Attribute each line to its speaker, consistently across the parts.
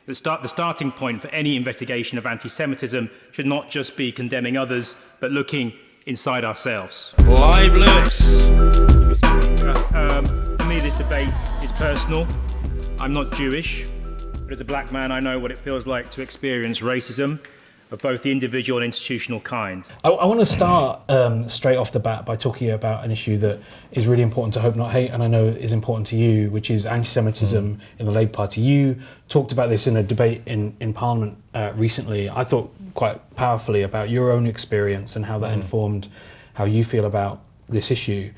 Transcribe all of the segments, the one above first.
Speaker 1: The starting point for any investigation of anti-Semitism should not just be condemning others, but looking inside ourselves. Clive Lewis. For me, this debate is personal. I'm not Jewish, but as a black man, I know what it feels like to experience racism of both the individual and institutional kind.
Speaker 2: I want to start straight off the bat by talking about an issue that is really important to Hope Not Hate, and I know is important to you, which is anti-Semitism in the Labour Party. You talked about this in a debate in Parliament recently, I thought quite powerfully, about your own experience and how that informed how you feel about this issue.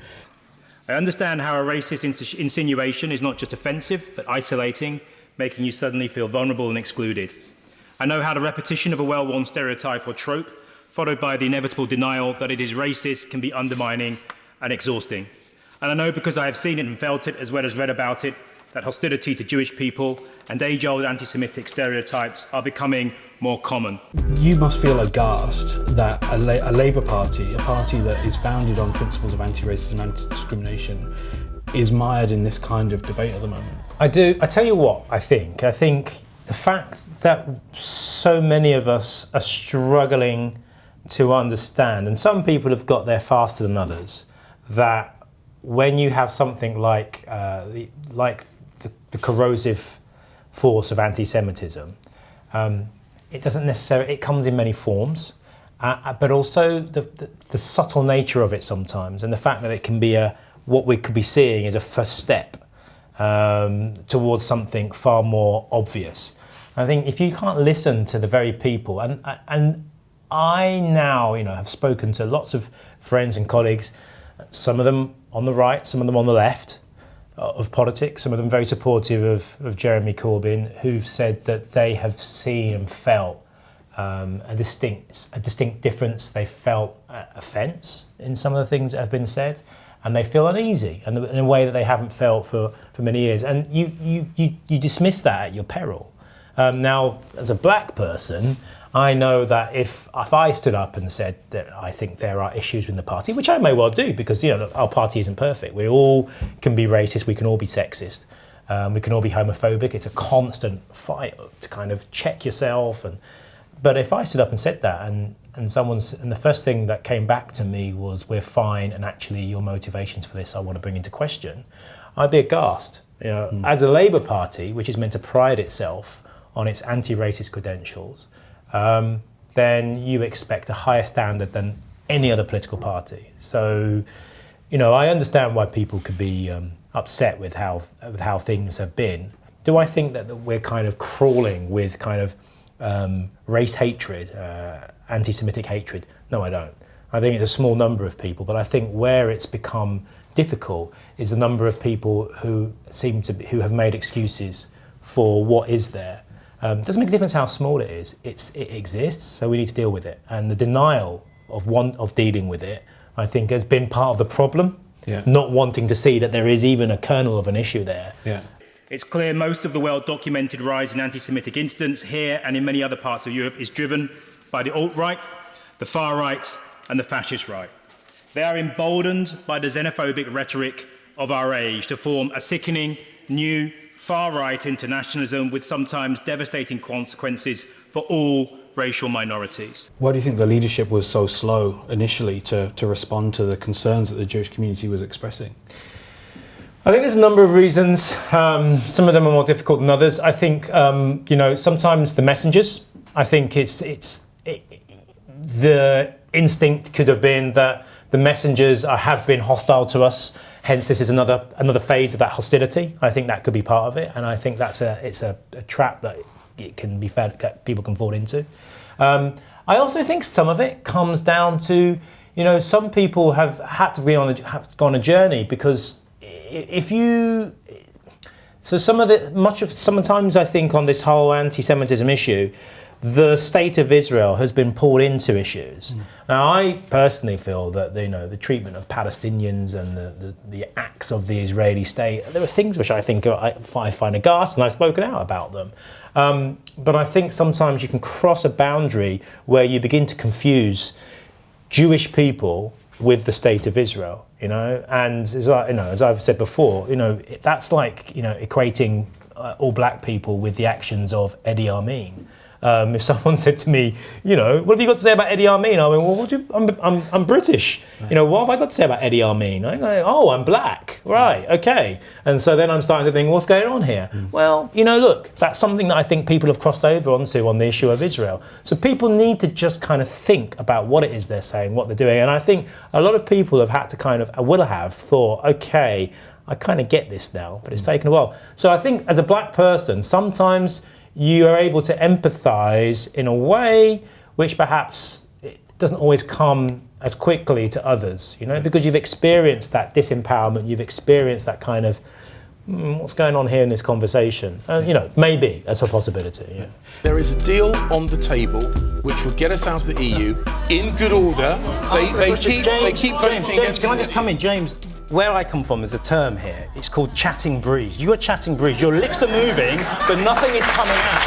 Speaker 1: I understand how a racist insinuation is not just offensive, but isolating, making you suddenly feel vulnerable and excluded. I know how the repetition of a well-worn stereotype or trope, followed by the inevitable denial that it is racist, can be undermining and exhausting. And I know, because I have seen it and felt it, as well as read about it, that hostility to Jewish people and age-old anti-Semitic stereotypes are becoming more common.
Speaker 2: You must feel aghast that a Labour Party, a party that is founded on principles of anti-racism, anti-discrimination, is mired in this kind of debate at the moment.
Speaker 3: I do. I tell you what, I think the fact that so many of us are struggling to understand, and some people have got there faster than others, that when you have something like the corrosive force of anti-Semitism, it doesn't necessarily, it comes in many forms, but also the subtle nature of it sometimes, and the fact that it can be what we could be seeing is a first step towards something far more obvious. I think if you can't listen to the very people, and I now, have spoken to lots of friends and colleagues, some of them on the right, some of them on the left of politics, some of them very supportive of Jeremy Corbyn, who've said that they have seen and felt a distinct difference. They felt offence in some of the things that have been said, and they feel uneasy in a way that they haven't felt for many years. And you dismiss that at your peril. Now, as a black person, I know that if I stood up and said that I think there are issues in the party, which I may well do, because our party isn't perfect. We all can be racist, we can all be sexist, we can all be homophobic. It's a constant fight to kind of check yourself. But if I stood up and said that, and the first thing that came back to me was, we're fine, and actually your motivations for this I want to bring into question, I'd be aghast. As a Labour Party, which is meant to pride itself on its anti-racist credentials, then you expect a higher standard than any other political party. So, I understand why people could be upset with how things have been. Do I think that we're kind of crawling with kind of race hatred, anti-Semitic hatred? No, I don't. I think it's a small number of people, but I think where it's become difficult is the number of people who who have made excuses for what is there. Doesn't make a difference how small it is. It exists, so we need to deal with it. And the denial of dealing with it, I think, has been part of the problem. Yeah. Not wanting to see that there is even a kernel of an issue there.
Speaker 2: Yeah.
Speaker 1: It's clear most of the well-documented rise in anti-Semitic incidents here and in many other parts of Europe is driven by the alt-right, the far-right, and the fascist right. They are emboldened by the xenophobic rhetoric of our age to form a sickening, new, far-right internationalism with sometimes devastating consequences for all racial minorities.
Speaker 2: Why do you think the leadership was so slow initially to respond to the concerns that the Jewish community was expressing?
Speaker 3: I think there's a number of reasons. Some of them are more difficult than others. I think, sometimes the messengers, I think the instinct could have been that the messengers have been hostile to us. Hence, this is another phase of that hostility. I think that could be part of it, and I think it's a trap that people can fall into. I also think some of it comes doan to, some people have had to go on a journey, because sometimes I think on this whole anti-Semitism issue, the state of Israel has been pulled into issues. Now, I personally feel that the treatment of Palestinians and the acts of the Israeli state, there are things which I think I find aghast, and I've spoken out about them. But I think sometimes you can cross a boundary where you begin to confuse Jewish people with the state of Israel, and as I've said before, that's like equating all black people with the actions of Idi Amin. If someone said to me, what have you got to say about Idi Amin? I went, well, I'm British. Right. What have I got to say about Idi Amin? I go, oh, I'm black. Right, okay. And so then I'm starting to think, what's going on here? Well, look, that's something that I think people have crossed over onto on the issue of Israel. So people need to just kind of think about what it is they're saying, what they're doing. And I think a lot of people have had to will have thought, okay, I kind of get this now, but it's taken a while. So I think as a black person, sometimes you are able to empathise in a way which perhaps it doesn't always come as quickly to others, because you've experienced that disempowerment, you've experienced that kind of, what's going on here in this conversation? Maybe that's a possibility. Yeah.
Speaker 4: There is a deal on the table which will get us out of the EU in good order. They keep voting against.
Speaker 3: Can I just come in, James? Where I come from is a term here. It's called chatting breeze. You are chatting breeze. Your lips are moving, but nothing is coming out.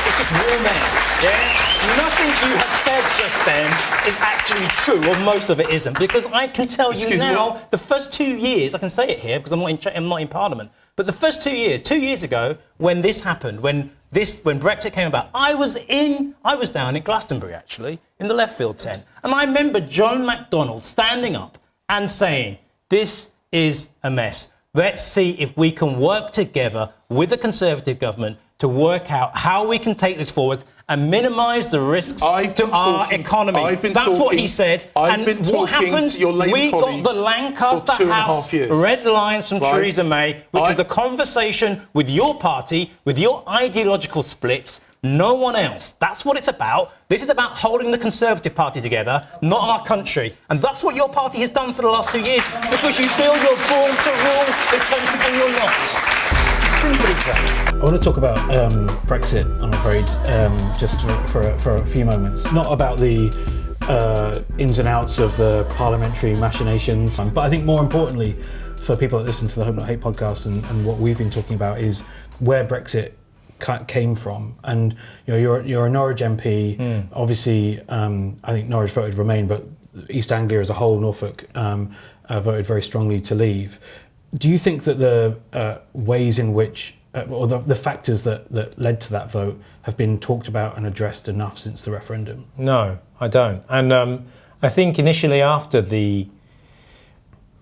Speaker 3: It's just warm air. Yeah? Nothing you have said just then is actually true, or most of it isn't. Because I can tell you now, the first 2 years, I can say it here because I'm not in Parliament, but the first 2 years, 2 years ago, when this happened, when Brexit came about, I was down in Glastonbury, actually, in the left field tent. And I remember John McDonnell standing up and saying, this is a mess. Let's see if we can work together with the Conservative government to work out how we can take this forward and minimise the risks to our economy. That's what he said.
Speaker 4: I've been talking to your Labour colleagues.
Speaker 3: We got the Lancaster House red lines from Theresa May, which was the conversation with your party, with your ideological splits, no one else. That's what it's about. This is about holding the Conservative Party together, not our country. And that's what your party has done for the last 2 years, because you feel you're born to rule this country and you're not. Simple as that.
Speaker 2: I want to talk about Brexit, I'm afraid, just for a few moments. Not about the ins and outs of the parliamentary machinations, but I think more importantly, for people that listen to the Hope Not Hate podcast and what we've been talking about is where Brexit came from. And you're a Norwich MP. Obviously, I think Norwich voted Remain, but East Anglia as a whole, Norfolk, voted very strongly to leave. Do you think that the ways in which, or the factors that led to that vote have been talked about and addressed enough since the referendum?
Speaker 3: No, I don't. And I think initially after the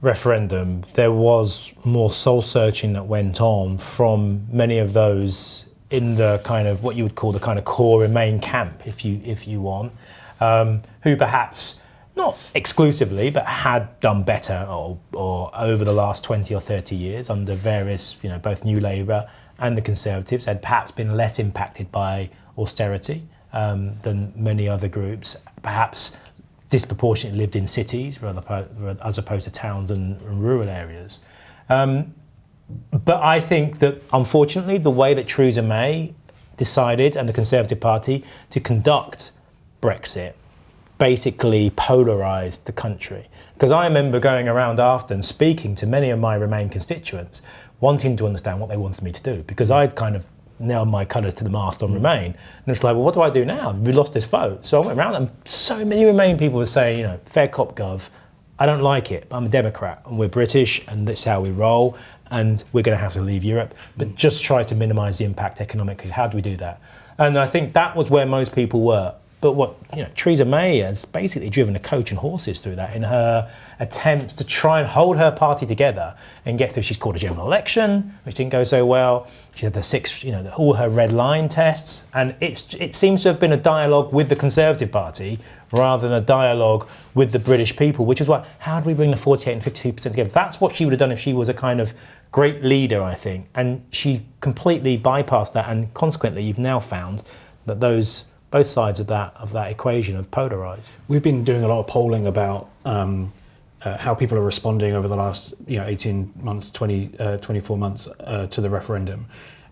Speaker 3: referendum, there was more soul searching that went on from many of those in the kind of what you would call the kind of core Remain camp, if you want, who perhaps not exclusively, but had done better or over the last 20 or 30 years under various, both New Labour and the Conservatives had perhaps been less impacted by austerity than many other groups, perhaps disproportionately lived in cities as opposed to towns and rural areas. But I think that, unfortunately, the way that Theresa May decided, and the Conservative Party, to conduct Brexit basically polarised the country. Because I remember going around after and speaking to many of my Remain constituents, wanting to understand what they wanted me to do, because I'd kind of nailed my colours to the mast on Remain. And it's like, well, what do I do now? We lost this vote. So I went around and so many Remain people were saying, fair cop gov, I don't like it, but I'm a Democrat and we're British and this is how we roll and we're going to have to leave Europe, but just try to minimise the impact economically. How do we do that? And I think that was where most people were. But what Theresa May has basically driven a coach and horses through that in her attempt to try and hold her party together and get through. She's called a general election, which didn't go so well. She had the six, all her red line tests, and it seems to have been a dialogue with the Conservative Party rather than a dialogue with the British people, which is how do we bring the 48 and 52% together? That's what she would have done if she was a kind of great leader, I think. And she completely bypassed that, and consequently, you've now found that both sides of that equation have polarised.
Speaker 2: We've been doing a lot of polling about how people are responding over the last 18 months, 24 months to the referendum.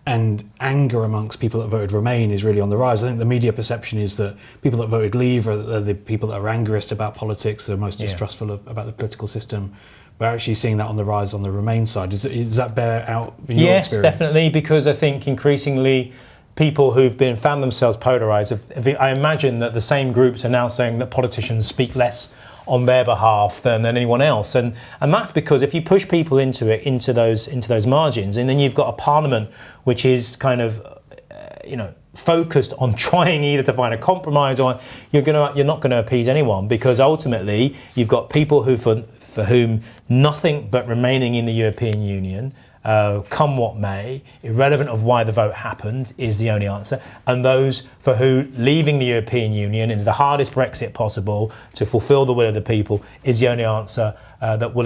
Speaker 2: And anger amongst people that voted Remain is really on the rise. I think the media perception is that people that voted Leave are the people that are angriest about politics, they're most distrustful about the political system. We're actually seeing that on the rise on the Remain side. Does that bear out in your experience?
Speaker 3: Yes, definitely, because I think increasingly people who've found themselves polarised, I imagine that the same groups are now saying that politicians speak less on their behalf than anyone else, and that's because if you push people into those margins, and then you've got a parliament which is kind of focused on trying either to find a compromise, or you're not going to appease anyone, because ultimately you've got people for whom nothing but remaining in the European Union, come what may, irrelevant of why the vote happened, is the only answer, and those for who leaving the European Union in the hardest Brexit possible to fulfil the will of the people is the only answer that will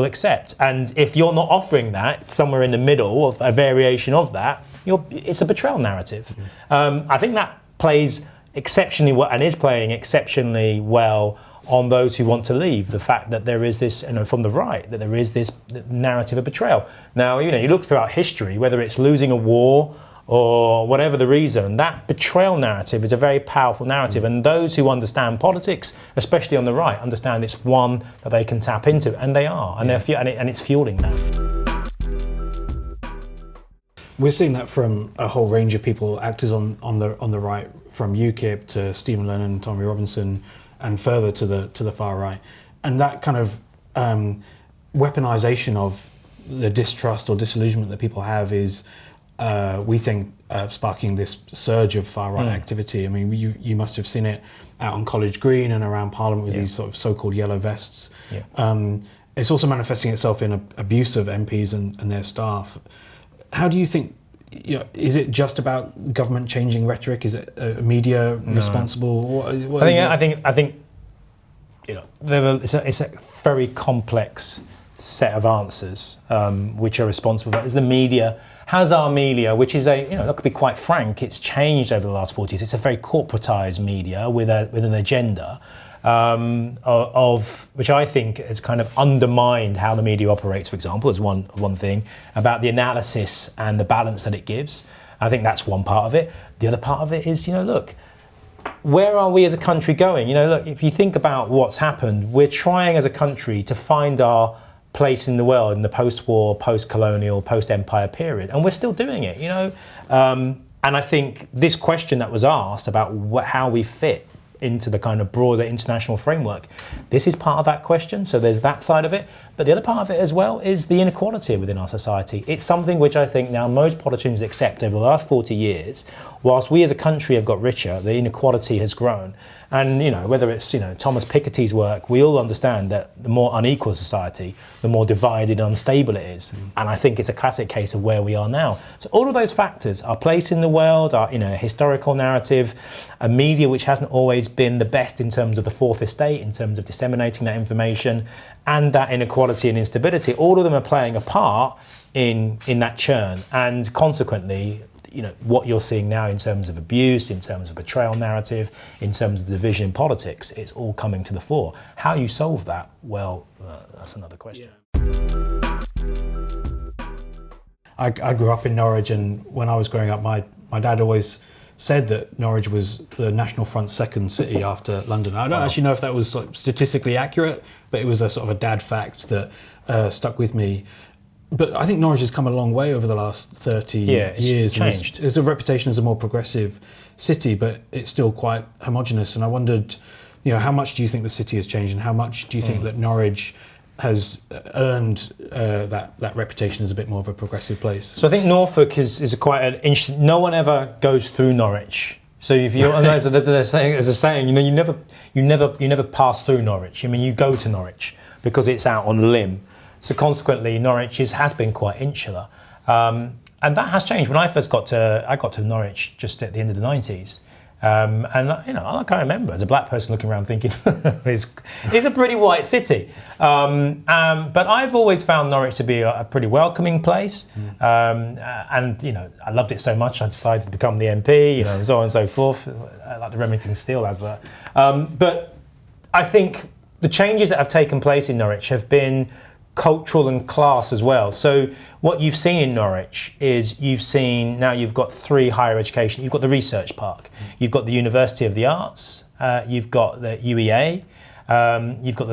Speaker 3: accept. And if you're not offering that, somewhere in the middle of a variation of that, it's a betrayal narrative. I think that plays exceptionally well, and is playing exceptionally well, on those who want to leave. The fact that there is this, from the right, that there is this narrative of betrayal. Now, you look throughout history, whether it's losing a war or whatever the reason, that betrayal narrative is a very powerful narrative. And those who understand politics, especially on the right, understand it's one that they can tap into, and they are, and and it's fueling that.
Speaker 2: We're seeing that from a whole range of people, actors on the right, from UKIP to Stephen Lennon, Tommy Robinson, and further to the far right, and that kind of weaponization of the distrust or disillusionment that people have is, we think, sparking this surge of far right activity. I mean, you must have seen it out on College Green and around Parliament with these sort of so-called yellow vests. It's also manifesting itself in abuse of MPs and their staff. How do you think? Is it just about government changing rhetoric? Is it media responsible?
Speaker 3: I think it's a very complex set of answers which are responsible for that. Is the media? Has our media, which is to be quite frank, it's changed over the last 40 years. It's a very corporatized media with an agenda. Which I think has kind of undermined how the media operates, for example, is one thing, about the analysis and the balance that it gives. I think that's one part of it. The other part of it is, look, where are we as a country going? Look, if you think about what's happened, we're trying as a country to find our place in the world in the post-war, post-colonial, post-empire period, and we're still doing it, And I think this question that was asked about how we fit into the kind of broader international framework, this is part of that question. So there's that side of it. But the other part of it as well is the inequality within our society. It's something which I think now most politicians accept over the last 40 years. Whilst we as a country have got richer, the inequality has grown. And, whether it's, Thomas Piketty's work, we all understand that the more unequal society, the more divided and unstable it is. And I think it's a classic case of where we are now. So all of those factors, our place in the world, our, historical narrative, a media which hasn't always been the best in terms of the fourth estate, in terms of disseminating that information, and that inequality and instability, all of them are playing a part in that churn. And consequently, what you're seeing now in terms of abuse, in terms of betrayal narrative, in terms of division in politics, it's all coming to the fore. How you solve that, well, that's another question.
Speaker 2: I grew up in Norwich, and when I was growing up, my dad always said that Norwich was the National Front's second city after London. I don't actually know if that was sort of statistically accurate, but it was a sort of a dad fact that stuck with me. But I think Norwich has come a long way over the last 30 years.
Speaker 3: Changed.
Speaker 2: There's a reputation as a more progressive city, but it's still quite homogenous. And I wondered, how much do you think the city has changed, and how much do you think that Norwich has earned that reputation as a bit more of a progressive place?
Speaker 3: So I think Norfolk is quite an interesting. No one ever goes through Norwich. So if you there's a saying, you never pass through Norwich. I mean, you go to Norwich because it's out on a limb. So consequently, Norwich has been quite insular, and that has changed. When I first got to Norwich just at the end of the 90s, and I can't remember as a black person looking around thinking it's a pretty white city. But I've always found Norwich to be a pretty welcoming place, and I loved it so much I decided to become the MP, and so on and so forth, like the Remington Steel advert. But I think the changes that have taken place in Norwich have been cultural and class as well. So what you've seen in Norwich is you've got 3 higher education. You've got the research park, you've got the University of the Arts, you've got the UEA, you've got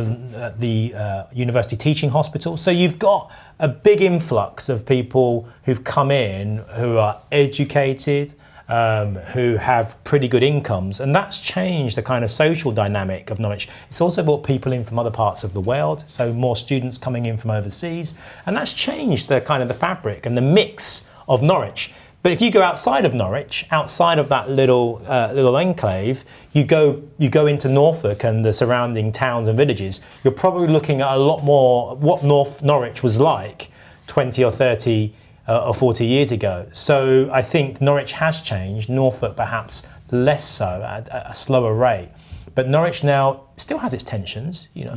Speaker 3: the University Teaching Hospital. So you've got a big influx of people who've come in who are educated, who have pretty good incomes, and that's changed the kind of social dynamic of Norwich. It's also brought people in from other parts of the world, so more students coming in from overseas, and that's changed the kind of the fabric and the mix of Norwich. But if you go outside of Norwich, outside of that little enclave, you go into Norfolk and the surrounding towns and villages, you're probably looking at a lot more what Norwich was like 20 or 30 or 40 years ago. So I think Norwich has changed, Norfolk perhaps less so, at a slower rate. But Norwich now still has its tensions, you know.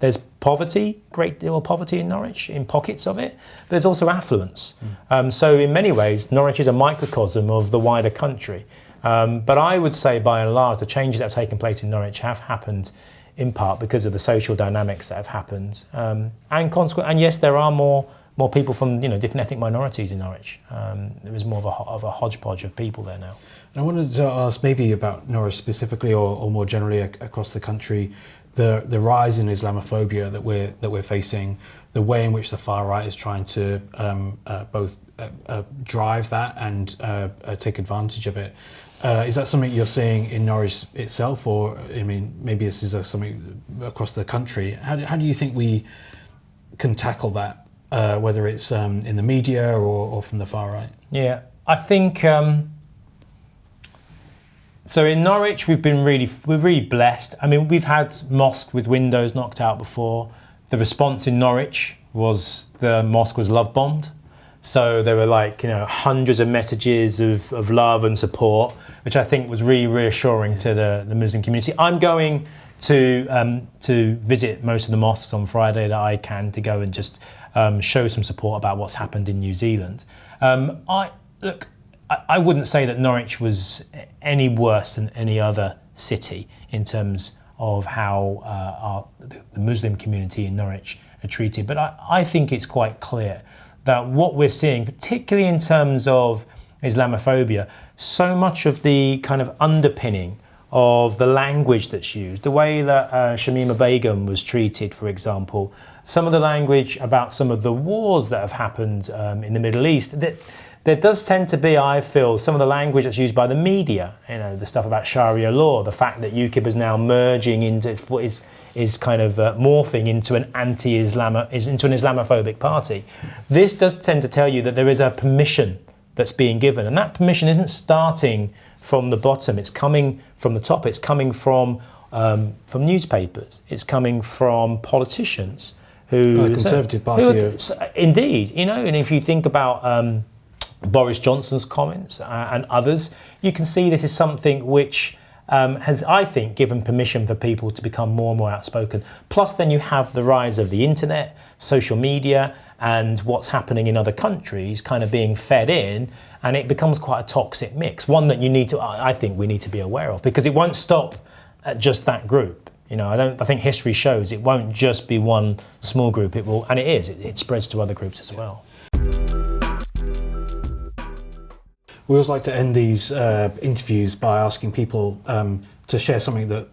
Speaker 3: There's poverty, great deal of poverty in Norwich, in pockets of it. But there's also affluence. So in many ways, Norwich is a microcosm of the wider country. But I would say, by and large, the changes that have taken place in Norwich have happened in part because of the social dynamics that have happened, and yes, there are more people from different ethnic minorities in Norwich. There is more of a hodgepodge of people there now.
Speaker 2: And I wanted to ask maybe about Norwich specifically, or more generally across the country, the rise in Islamophobia that we're facing, the way in which the far right is trying to both drive that and take advantage of it. Is that something you're seeing in Norwich itself, or maybe this is something across the country? How do you think we can tackle that, whether it's in the media or from the far right?
Speaker 3: Yeah, I think. So in Norwich, we're really blessed. We've had mosques with windows knocked out before. The response in Norwich was the mosque was love bombed. So there were hundreds of messages of love and support, which I think was really reassuring to the Muslim community. I'm going to visit most of the mosques on Friday that I can, to go and just show some support about what's happened in New Zealand. I wouldn't say that Norwich was any worse than any other city in terms of how the Muslim community in Norwich are treated. But I think it's quite clear that what we're seeing, particularly in terms of Islamophobia, so much of the kind of underpinning of the language that's used, the way that Shamima Begum was treated, for example, some of the language about some of the wars that have happened in the Middle East, there does tend to be, I feel, some of the language that's used by the media, the stuff about Sharia law, the fact that UKIP is now merging into, is kind of morphing into an into an Islamophobic party. This does tend to tell you that there is a permission that's being given, and that permission isn't starting from the bottom, it's coming from the top, it's coming from newspapers, it's coming from politicians who...
Speaker 2: A Conservative Party.
Speaker 3: Indeed, and if you think about Boris Johnson's comments and others, you can see this is something which has, I think, given permission for people to become more and more outspoken. Plus, then you have the rise of the internet, social media, and what's happening in other countries kind of being fed in, and it becomes quite a toxic mix. One that I think we need to be aware of, because it won't stop at just that group. I think history shows it won't just be one small group. It will, and it is. It spreads to other groups as well.
Speaker 2: We always like to end these interviews by asking people to share something that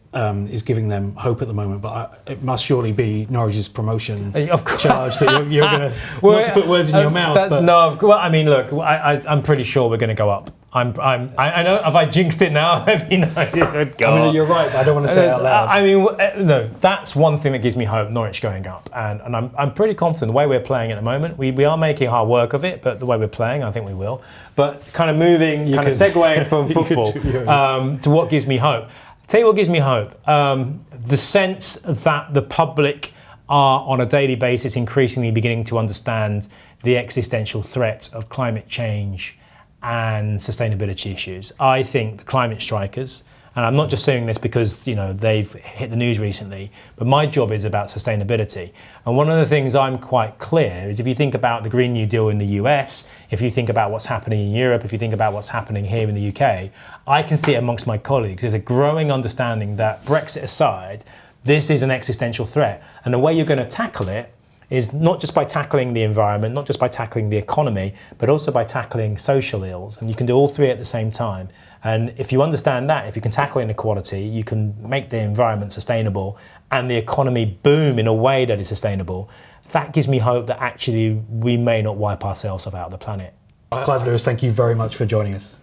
Speaker 2: is giving them hope at the moment, but it must surely be Norwich's promotion charge that you're going to, not to put words in your mouth.
Speaker 3: No, well, look, I'm pretty sure we're going to go up. I know, have I jinxed it now?
Speaker 2: You're right, I don't want to say it out loud.
Speaker 3: No, that's one thing that gives me hope, Norwich going up. And I'm pretty confident the way we're playing at the moment. We are making hard work of it, but the way we're playing, I think we will. But kind of segueing from football to what gives me hope. Tell you what gives me hope. The sense that the public are on a daily basis increasingly beginning to understand the existential threat of climate change and sustainability issues. I think the climate strikers, and I'm not just saying this because they've hit the news recently, but my job is about sustainability. And one of the things I'm quite clear is, if you think about the Green New Deal in the US, if you think about what's happening in Europe, if you think about what's happening here in the UK, I can see it amongst my colleagues. There's a growing understanding that, Brexit aside, this is an existential threat. And the way you're going to tackle it is not just by tackling the environment, not just by tackling the economy, but also by tackling social ills. And you can do all three at the same time. And if you understand that, if you can tackle inequality, you can make the environment sustainable and the economy boom in a way that is sustainable. That gives me hope that actually we may not wipe ourselves off out of the planet
Speaker 2: Clive Lewis, thank you very much for joining us.